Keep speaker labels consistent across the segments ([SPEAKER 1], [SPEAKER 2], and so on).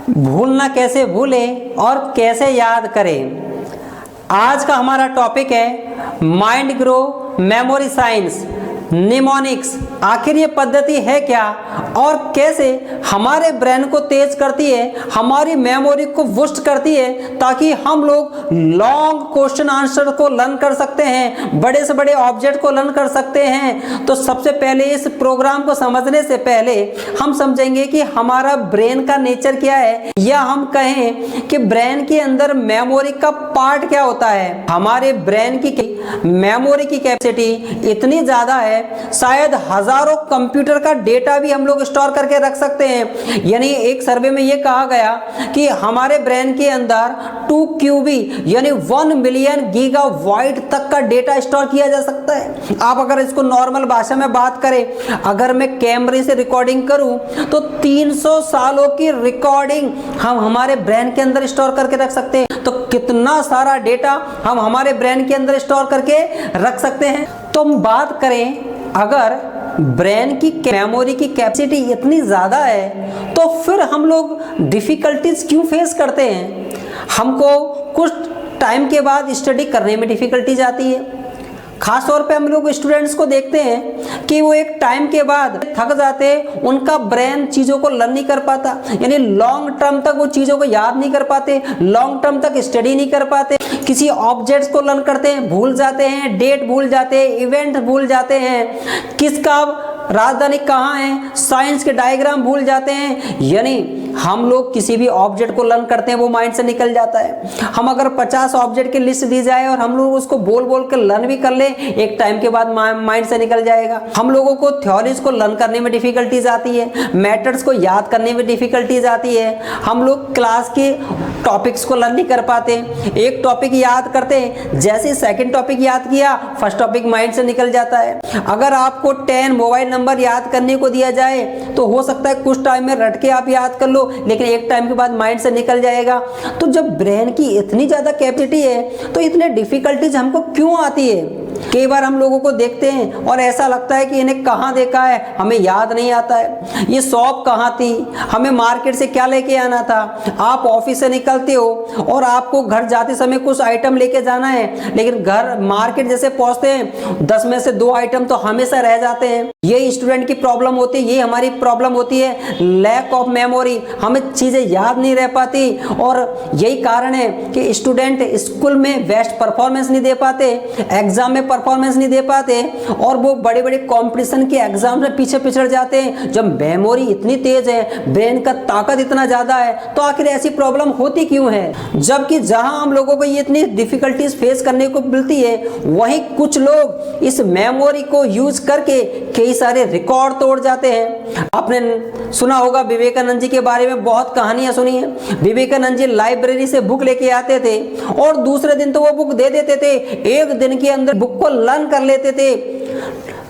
[SPEAKER 1] भूलना कैसे भूलें और कैसे याद करें। आज का हमारा टॉपिक है Mind Grow memory science mnemonics. आखिर ये पद्धति है क्या और कैसे हमारे ब्रेन को तेज करती है, हमारी मेमोरी को बूस्ट करती है, ताकि हम लोग लॉन्ग क्वेश्चन आंसर को लर्न कर सकते हैं, बड़े से बड़े ऑब्जेक्ट को लर्न कर सकते हैं। तो सबसे पहले इस प्रोग्राम को समझने से पहले हम समझेंगे कि हमारा ब्रेन का नेचर क्या है, या हम कहें कि ब्रेन के अंदर मेमोरी का पार्ट क्या होता है। हमारे ब्रेन की मेमोरी की कैपेसिटी इतनी ज्यादा है, शायद हजारों कंप्यूटर का डेटा भी हम लोग स्टोर करके रख सकते हैं। यानी एक सर्वे में यह कहा गया कि हमारे ब्रेन के अंदर 2 क्यूबी यानी 1 मिलियन गीगाबाइट तक का डेटा स्टोर किया जा सकता है। आप अगर इसको नॉर्मल भाषा में बात करें, अगर मैं कैमरे से रिकॉर्डिंग करूं तो 300 सालों की रिकॉर्डिंग हम हमारे ब्रेन के अंदर स्टोर करके रख सकते हैं। तो कितना सारा डेटा हम हमारे ब्रेन के अंदर स्टोर करके रख सकते हैं। तो हम बात करें, अगर ब्रेन की मेमोरी की कैपेसिटी इतनी ज़्यादा है तो फिर हम लोग डिफ़िकल्टीज क्यों फेस करते हैं। हमको कुछ टाइम के बाद स्टडी करने में डिफ़िकल्टीज आती है। खास तौर पे हम लोग स्टूडेंट्स को देखते हैं कि वो एक टाइम के बाद थक जाते हैं, उनका ब्रेन चीज़ों को लर्न नहीं कर पाता, यानी लॉन्ग टर्म तक वो चीज़ों को याद नहीं कर पाते, लॉन्ग टर्म तक स्टडी नहीं कर पाते। किसी ऑब्जेक्ट्स को लर्न करते हैं, भूल जाते हैं, डेट भूल जाते हैं, इवेंट भूल जाते हैं, किसका राजधानी कहाँ है, साइंस के डायग्राम भूल जाते हैं। यानी हम लोग किसी भी ऑब्जेक्ट को लर्न करते हैं वो माइंड से निकल जाता है। हम अगर 50 ऑब्जेक्ट की लिस्ट दी जाए और हम लोग उसको बोल बोल कर लर्न भी कर ले, एक टाइम के बाद माइंड से निकल जाएगा। हम लोगों को थ्योरीज को लर्न करने में डिफिकल्टीज आती है, मेथड्स को याद करने में डिफिकल्टीज आती है। हम लोग क्लास के टॉपिक्स को लर्न नहीं कर पाते। एक टॉपिक याद करते हैं, जैसे सेकंड टॉपिक याद किया, फर्स्ट टॉपिक माइंड से निकल जाता है। अगर आपको 10 मोबाइल नंबर याद करने को दिया जाए तो हो सकता है कुछ टाइम में रट के आप याद कर लो, लेकिन एक टाइम के बाद माइंड से निकल जाएगा। तो जब ब्रेन की इतनी ज्यादा कैपेसिटी है तो इतने डिफिकल्टीज हमको क्यों आती है। कई बार हम लोगों को देखते हैं और ऐसा लगता है कि इन्हें कहाँ देखा है, हमें याद नहीं आता है। ये शॉप कहाँ थी, हमें मार्केट से क्या लेके आना था। आप ऑफिस से निकलते हो और आपको घर जाते समय कुछ आइटम लेके जाना है, लेकिन घर मार्केट जैसे पहुंचते हैं 10 में से 2 आइटम तो हमेशा रह जाते हैं। ये स्टूडेंट की प्रॉब्लम होती है, ये हमारी प्रॉब्लम होती है, लैक ऑफ मेमोरी। हमें चीजें याद नहीं रह पाती और यही कारण है कि स्टूडेंट स्कूल में बेस्ट परफॉर्मेंस नहीं दे पाते, एग्जाम में परफॉर्मेंस नहीं दे पाते और वो बड़े बड़े कंपटीशन के एग्जाम में पीछे पिछड़ जाते हैं। जब मेमोरी इतनी तेज है, ब्रेन का ताकत इतना ज्यादा है, तो आखिर ऐसी प्रॉब्लम होती क्यों है। जबकि जहां हम लोगों को ये इतनी डिफिकल्टीज फेस करने को मिलती है, वहीं कुछ लोग इस मेमोरी को यूज करके कई सारे रिकॉर्ड तोड़ जाते हैं। आपने सुना होगा विवेकानंद जी के बारे में, बहुत कहानियां सुनी है। विवेकानंद जी लाइब्रेरी से बुक लेके आते थे और दूसरे दिन तो वो बुक दे देते थे, एक दिन के अंदर बुक को लर्न कर लेते थे।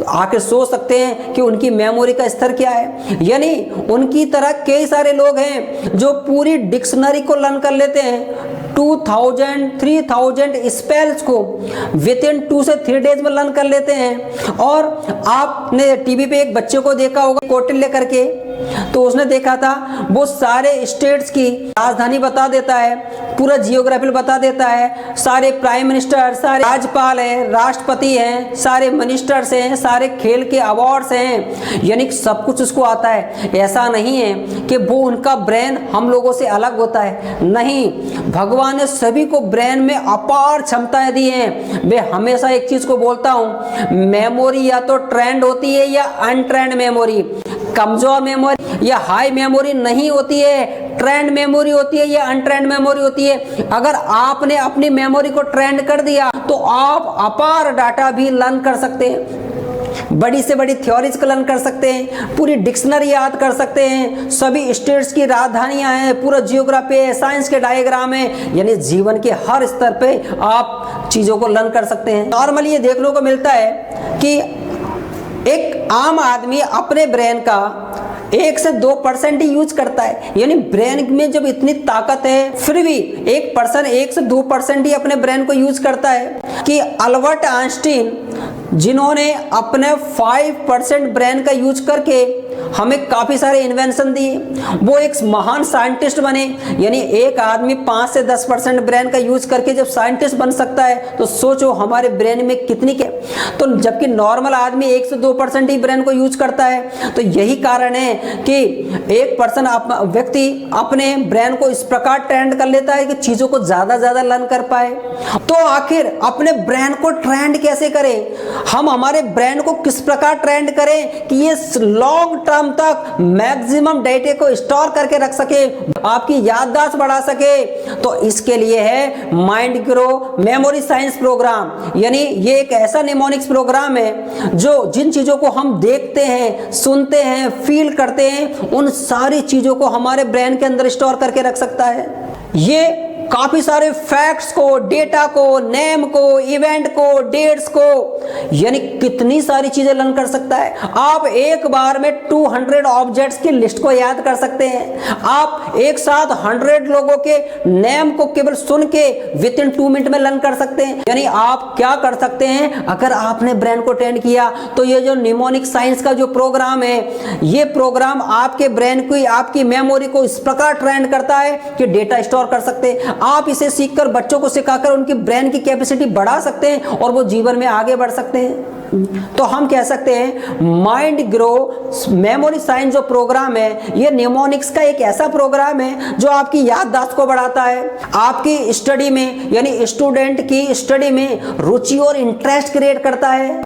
[SPEAKER 1] आखिर सोच सकते हैं कि उनकी मेमोरी का स्तर क्या है। यानी उनकी तरह कई सारे लोग हैं जो पूरी डिक्शनरी को लर्न कर लेते हैं, 2000-3000 स्पेल्स को विद इन 2 से 3 डेज में लर्न कर लेते हैं। और आपने टीवी पे एक बच्चे को देखा होगा कौटिल्य करके, तो उसने देखा था वो सारे स्टेट्स की राजधानी बता देता है, पूरा जियोग्राफी बता देता है, सारे प्राइम मिनिस्टर, सारे राज्यपाल हैं, राष्ट्रपति हैं, सारे मिनिस्टर्स हैं, सारे खेल के अवार्ड्स हैं, यानी सब कुछ उसको आता है। ऐसा नहीं है कि वो उनका ब्रेन हम लोगों से अलग होता है, नहीं, भगवान ने सभी को ब्रेन में अपार क्षमताएं दी हैं। मैं हमेशा एक चीज को बोलता हूं, मेमोरी या तो ट्रेंड होती है या अनट्रेंड मेमोरी। कमजोर मेमोरी या हाई मेमोरी नहीं होती है, ट्रेंड मेमोरी होती है या अनट्रेंड मेमोरी होती है। अगर आपने अपनी मेमोरी को ट्रेंड कर दिया तो आप अपार डाटा भी लर्न कर सकते हैं, बड़ी से बड़ी थ्योरीज को लर्न कर सकते हैं, पूरी डिक्शनरी याद कर सकते हैं, सभी स्टेट्स की राजधानियां हैं, पूरा जियोग्राफी है, साइंस के डायग्राम है। यानी जीवन के हर स्तर पे आप चीजों को लर्न कर सकते हैं। नॉर्मली ये देखने को मिलता है कि एक आम आदमी अपने ब्रेन का 1 से 2% ही यूज करता है। यानी ब्रेन में जब इतनी ताकत है, फिर भी एक पर्सन 1 से 2% ही अपने ब्रेन को यूज करता है। कि अल्बर्ट आइंस्टीन जिन्होंने अपने 5% ब्रेन का यूज करके हमें काफी सारे इन्वेंशन दिए, वो एक महान साइंटिस्ट बने। यानी एक आदमी 5 से 10% ब्रेन का यूज करके जब साइंटिस्ट बन सकता है तो सोचो हमारे ब्रेन में कितनी क्या, तो जबकि नॉर्मल आदमी 1 से 2% ही ब्रेन को यूज करता है। तो यही कारण है कि एक पर्सन व्यक्ति अपने ब्रेन को इस प्रकार ट्रेंड कर लेता है कि चीजों को ज्यादा लर्न कर पाए। तो आखिर अपने ब्रेन को ट्रेंड कैसे करें, हम हमारे ब्रेन को किस प्रकार ट्रेंड करें कि ये लॉन्ग टर्म तक मैक्सिमम डेटा को स्टोर करके रख सके, आपकी याददाश्त बढ़ा सके। तो इसके लिए है Mind Grow memory science programme. यानी ये एक ऐसा निमोनिक्स प्रोग्राम है जो जिन चीजों को हम देखते हैं, सुनते हैं, फील करते हैं, उन सारी चीजों को हमारे ब्रेन के अंदर स्टोर करके रख सकता है। ये काफी सारे फैक्ट्स को, डेटा को, नेम को, इवेंट को, डेट्स को, यानी कितनी सारी चीजें लर्न कर सकता है। आप एक बार में 200 ऑब्जेक्ट्स की लिस्ट को याद कर सकते हैं। आप एक साथ 100 लोगों के नेम को केवल सुन के विद इन 2 मिनट में लर्न कर सकते हैं। यानी आप क्या कर सकते हैं, अगर आपने ब्रेन को ट्रेन किया तो ये जो निमोनिक साइंस का जो प्रोग्राम है, ये प्रोग्राम आपके ब्रेन को, आपकी मेमोरी को इस प्रकार ट्रेन करता है कि डेटा स्टोर कर सकते हैं। आप इसे सीखकर बच्चों को सिखाकर उनकी ब्रेन की कैपेसिटी बढ़ा सकते हैं और वो जीवन में आगे बढ़ सकते हैं। तो हम कह सकते हैं माइंड ग्रो मेमोरी साइंस जो प्रोग्राम है, ये निमोनिक्स का एक ऐसा प्रोग्राम है जो आपकी याददाश्त को बढ़ाता है, आपकी स्टडी में यानी स्टूडेंट की स्टडी में रुचि और इंटरेस्ट क्रिएट करता है।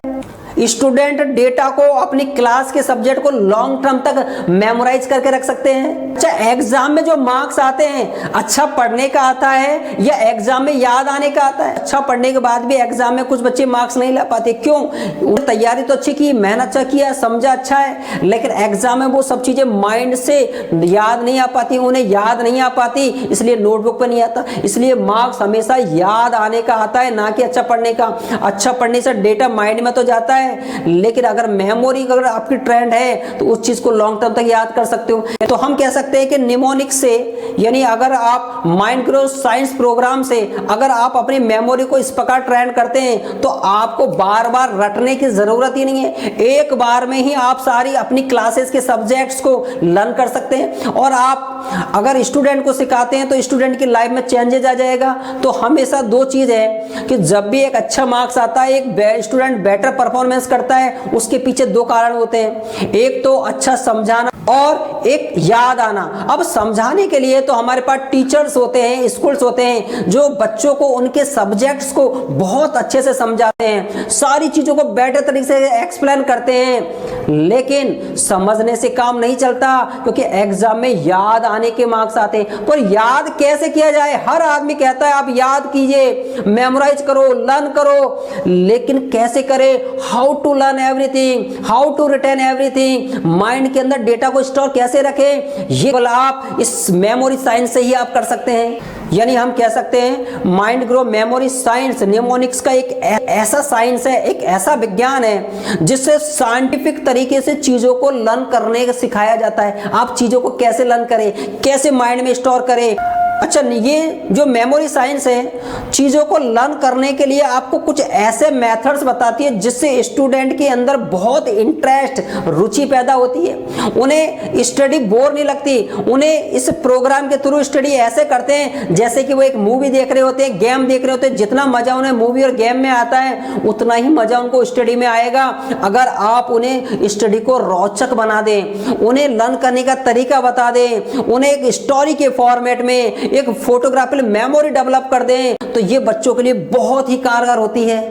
[SPEAKER 1] स्टूडेंट डेटा को, अपनी क्लास के सब्जेक्ट को लॉन्ग टर्म तक मेमोराइज करके रख सकते हैं। अच्छा, एग्जाम में जो मार्क्स आते हैं, अच्छा पढ़ने का आता है या एग्जाम में याद आने का आता है? अच्छा पढ़ने के बाद भी एग्जाम में कुछ बच्चे मार्क्स नहीं ला पाते, क्यों? उन्होंने तैयारी तो अच्छी की, मेहनत अच्छा किया, समझा अच्छा है, लेकिन एग्जाम में वो सब चीजें माइंड से याद नहीं आ पाती, उन्हें याद नहीं आ पाती, इसलिए नोटबुक पर नहीं आता। इसलिए मार्क्स हमेशा याद आने का आता है, ना कि अच्छा पढ़ने का। अच्छा पढ़ने से डेटा माइंड में तो जाता है, लेकिन अगर मेमोरी अगर आपकी ट्रेंड है तो उस चीज को लॉन्ग टर्म तक याद कर सकते हो। तो हम कह सकते हैं कि निमोनिक्स से, यानी अगर आप माइंड ग्रो साइंस प्रोग्राम से अगर आप अपनी मेमोरी को इस प्रकार ट्रेन करते हैं तो आपको बार बार रटने की जरूरत ही नहीं है। एक बार में ही आप सारी अपनी क्लासेस के सब्जेक्ट्स को लर्न कर सकते हैं। और आप अगर स्टूडेंट को सिखाते हैं तो स्टूडेंट की लाइफ में चेंजेस आ जाएगा। तो हमेशा 2 चीज है कि जब भी एक अच्छा मार्क्स आता है, एक स्टूडेंट बेटर परफॉर्मेंस करता है, उसके पीछे 2 कारण होते हैं। एक तो अच्छा समझाना और एक याद आना। अब समझाने के लिए तो हमारे पास टीचर्स होते हैं, स्कूल्स होते हैं जो बच्चों को उनके सब्जेक्ट्स को बहुत अच्छे से समझाते हैं, सारी चीजों को बेटर तरीके से एक्सप्लेन करते हैं। लेकिन समझने से काम नहीं चलता, क्योंकि एग्जाम में याद आने के मार्क्स आते हैं। पर याद कैसे किया जाए? हर आदमी कहता है आप याद कीजिए, मेमोराइज करो, लर्न करो, लेकिन कैसे करें? How to learn everything, how to retain everything, mind के अंदर डेटा को स्टोर कैसे रखें, ये आप इस मेमोरी साइंस से ही आप कर सकते हैं। यानी हम कह सकते हैं mind Grow memory science mnemonics का एक ऐसा साइंस है, एक ऐसा विज्ञान है जिससे साइंटिफिक तरीके से चीजों को लर्न करने का सिखाया जाता है। आप चीजों को कैसे लर्न करें, कैसे माइंड में स्टोर करें। अच्छा, ये जो मेमोरी साइंस है, चीजों को लर्न करने के लिए आपको कुछ ऐसे मेथड्स बताती है जिससे स्टूडेंट के अंदर बहुत इंटरेस्ट, रुचि पैदा होती है, उन्हें स्टडी बोर नहीं लगती। उन्हें इस प्रोग्राम के थ्रू स्टडी ऐसे करते हैं जैसे कि वो एक मूवी देख रहे होते हैं, गेम देख रहे होते हैं। जितना मजा उन्हें मूवी और गेम में आता है उतना ही मजा उनको स्टडी में आएगा अगर आप उन्हें स्टडी को रोचक बना दें, उन्हें लर्न करने का तरीका बता दें, उन्हें एक स्टोरी के फॉर्मेट में एक फोटोग्राफिकल मेमोरी डेवलप कर दें, तो ये बच्चों के लिए बहुत ही कारगर होती है।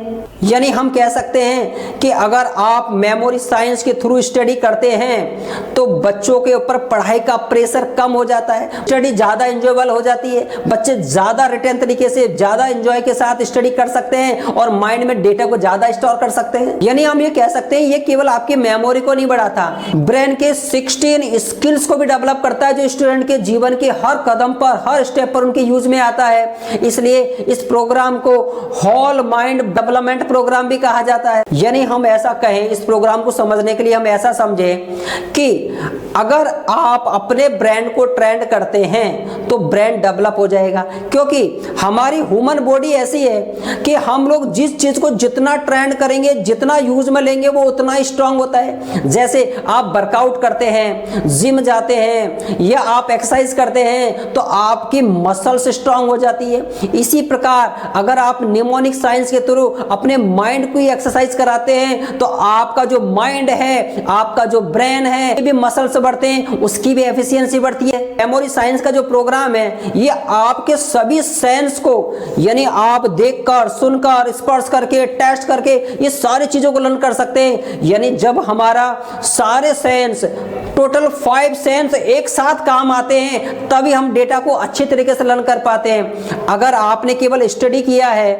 [SPEAKER 1] यानी हम कह सकते हैं कि अगर आप मेमोरी साइंस के थ्रू स्टडी करते हैं तो बच्चों के ऊपर पढ़ाई का प्रेशर कम हो जाता है, स्टडी ज्यादा एंजॉयबल हो जाती है, बच्चे ज्यादा रिटेन तरीके से, ज्यादा एंजॉय के साथ स्टडी कर सकते हैं और माइंड में डेटा को ज्यादा स्टोर कर सकते हैं। यानी हम ये कह सकते हैं ये केवल आपकी मेमोरी को नहीं बढ़ाता, ब्रेन के 16 स्किल्स को भी डेवलप करता है जो स्टूडेंट के जीवन के हर कदम पर, हर स्टेप पर उनके यूज में आता है। इसलिए इस प्रोग्राम को होल माइंड डेवलपमेंट प्रोग्राम भी कहा जाता है। यानी हम ऐसा कहें, इस प्रोग्राम को समझने के लिए हम ऐसा समझें कि अगर आप अपने ब्रेन को ट्रेंड करते हैं तो ब्रेन डेवलप हो जाएगा, क्योंकि हमारी ह्यूमन बॉडी ऐसी है कि हम लोग जिस चीज को जितना ट्रेंड करेंगे, जितना यूज में लेंगे, वो उतना ही स्ट्रांग होता है। जैसे आप वर्कआउट करते हैं, जिम जाते हैं या आप एक्सरसाइज करते हैं तो आपकी मसल्स स्ट्रांग हो जाती है। इसी प्रकार अगर आप निमोनिक साइंस के थ्रू अपने माइंड को ही एक्सरसाइज कराते हैं तो आपका जो माइंड है, आपका जो ब्रेन है, ये भी मसल्स बढ़ते हैं, उसकी भी एफिशिएंसी बढ़ती है। मेमोरी साइंस का जो प्रोग्राम है ये आपके सभी सेंस को, यानी आप देखकर, सुनकर, स्पर्श करके, टेस्ट करके ये सारी चीजों को लर्न कर सकते हैं। यानी जब हमारा सारे सेंस, टोटल 5 सेंस एक साथ काम आते हैं तभी हम डेटा को अच्छी तरीके से लर्न कर पाते हैं। अगर आपने केवल स्टडी किया है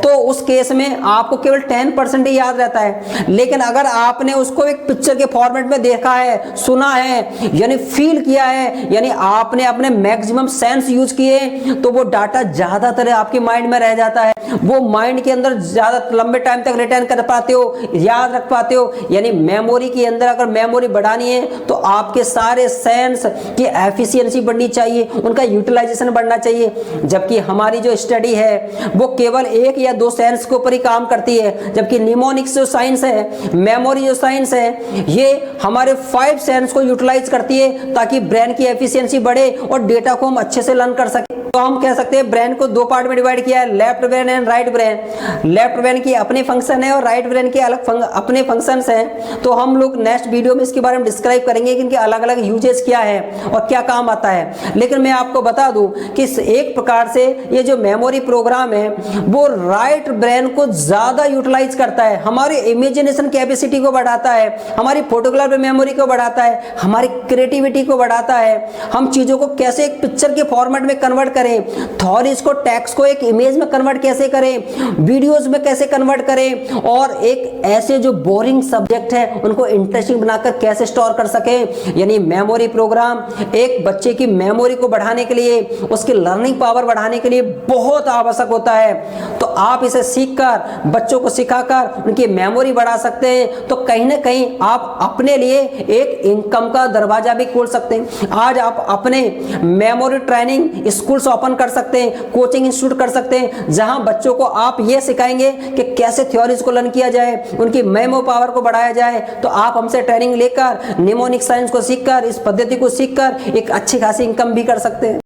[SPEAKER 1] तो उस केस में आपको केवल 10% ही याद रहता है, लेकिन अगर आपने उसको एक पिक्चर के फॉर्मेट में देखा है, सुना है, यानी फील किया है, यानी आपने अपने मैक्सिमम सेंस यूज किए, तो वो डाटा ज्यादातर आपके माइंड में रह जाता है। वो माइंड के अंदर ज्यादा लंबे टाइम तक रिटेन कर पाते हो, याद रख पाते हो। यानी मेमोरी के अंदर अगर मेमोरी बढ़ानी है तो आपके सारे सेंस की एफिशिएंसी बढ़नी चाहिए, उनका यूटिलाइजेशन बढ़ना चाहिए। जबकि हमारी जो स्टडी है वो केवल 1 या 2 सेंस के ऊपर ही काम करती है, जबकि निमोनिक्स जो साइंस है, मेमोरी जो साइंस है, ये हमारे 5 सेंस को यूटिलाइज करती है ताकि ब्रेन की एफिशिएंसी बढ़े और डेटा को हम अच्छे से लर्न कर सकें। तो हम कह सकते हैं ब्रेन को 2 पार्ट में डिवाइड किया है, left brain and right brain. Left brain की अपनी फंक्शन है और राइट ब्रेन के अलग अपने फंक्शंस हैं। तो हम लोग नेक्स्ट वीडियो में इसके बारे में डिस्क्राइब करेंगे कि इनके अलग अलग यूजेस क्या है और क्या काम आता है। लेकिन मैं आपको बता दूं कि एक प्रकार से ये जो मेमोरी प्रोग्राम है वो राइट ब्रेन को ज्यादा यूटिलाइज करता है, हमारी इमेजिनेशन कैपेसिटी को बढ़ाता है, हमारी फोटोग्राफी मेमोरी को बढ़ाता है, हमारी क्रिएटिविटी को बढ़ाता है। हम चीजों को कैसे एक पिक्चर के फॉर्मेट में कन्वर्ट करें, थ्योरीज को, टेक्स्ट को एक इमेज में कन्वर्ट कैसे करें, वीडियोस में कैसे कन्वर्ट करें, और एक ऐसे जो बोरिंग सब्जेक्ट है उनको इंटरेस्टिंग बनाकर कैसे स्टोर कर सके। यानी मेमोरी प्रोग्राम एक बच्चे की मेमोरी को बढ़ाने के लिए, उसकी लर्निंग पावर बढ़ाने के लिए बहुत आवश्यक होता है। तो आप इसे सीखकर, बच्चों को सिखाकर उनकी मेमोरी बढ़ा सकते हैं, तो कहीं ना कहीं आप अपने लिए एक इनकम का दरवाजा भी खोल सकते हैं। आज आप अपने मेमोरी ट्रेनिंग स्कूल्स ओपन कर सकते हैं, कोचिंग इंस्टीट्यूट कर सकते हैं, जहां बच्चों को आप ये सिखाएंगे कि कैसे थ्योरीज को लर्न किया जाए, उनकी मेमो पावर को बढ़ाया जाए। तो आप हमसे ट्रेनिंग लेकर, निमोनिक साइंस को सीखकर, इस पद्धति को सीखकर एक अच्छी खासी इनकम भी कर सकते हैं।